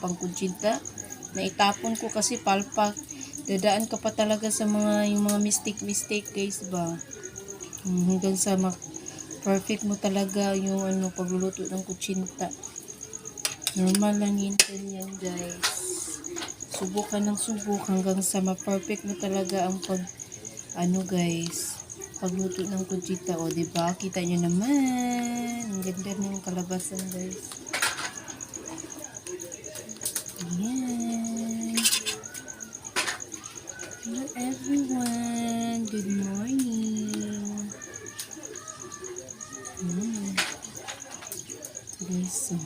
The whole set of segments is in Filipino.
pangkutsinta. Naitapon ko kasi palpak. Dadaan ka pa talaga sa yung mga mistake guys ba. Hanggang sa perfect mo talaga yung pagluluto ng kutsinta. Normal lang yan guys. Subukan ng subok hanggang sa ma-perfect mo talaga ang guys, pagluto ng kutsinta. O diba, kita nyo naman ang ganda ng kalabasan guys. Ayan. Hello everyone, good morning. Guys, so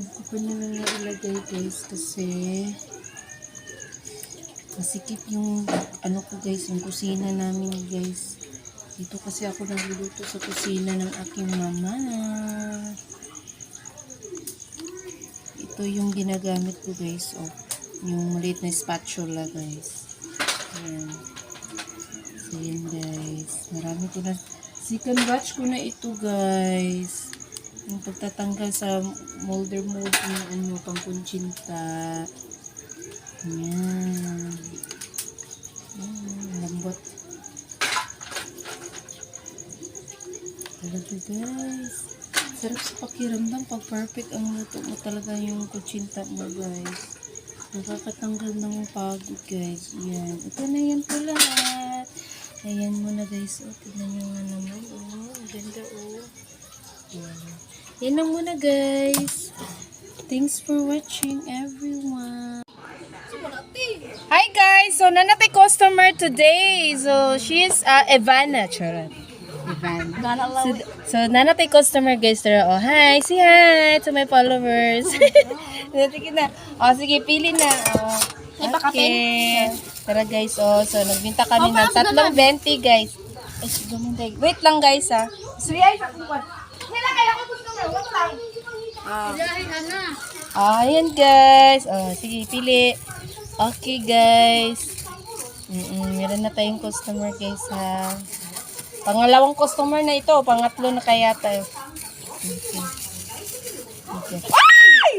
ko pa naman na ilagay guys kasi masikip yung ko guys, yung kusina namin guys. Dito kasi ako nagluluto sa kusina ng aking mama. Ito yung ginagamit ko guys, yung maliit na spatula guys. Ayan. So yan guys, marami ko na, second batch ko na ito guys. Yung pagtatanggal sa molder ng pang kutsinta. Ayan. Lambot. Talaga guys. Sarap sa pakiramdam pag perfect ang luto mo talaga yung kutsinta mo guys. Nakakatanggal ng pagod guys. Ayan. Ito na yan po lahat. Ayan muna guys. Tignan nyo nga naman. Ang ganda Ayan. Yan lang muna guys. Thanks for watching everyone. Hi guys! So nanatay customer today. So she's Ivana. Charot. Ivana. So nanatay customer guys. Hi! Say hi to my followers. Sige na. Sige, pili na. Okay. Tara guys. So nagbinta kami ng 3.20 guys. Wait lang guys ha. Siyay sa kuwan. Ayan guys. Sige, pili. Okay guys. Meron na tayong customer guys ha. Pangalawang customer na ito. Pangatlo na kaya tayo. Okay. Ay!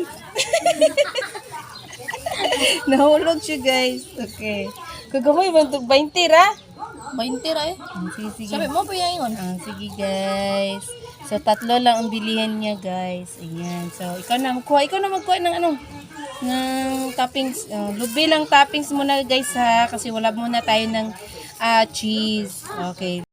Nahulog siya guys. Okay. Kagamoy, 20 ra? 20 ra eh. Sige. Sabi mo pa yan yun. Sige guys. So, 3 lang ang bilihan niya, guys. Ayan. So, ikaw na magkuha ng ng toppings. Lubi lang toppings muna, guys, ha. Kasi wala muna tayo ng cheese. Okay.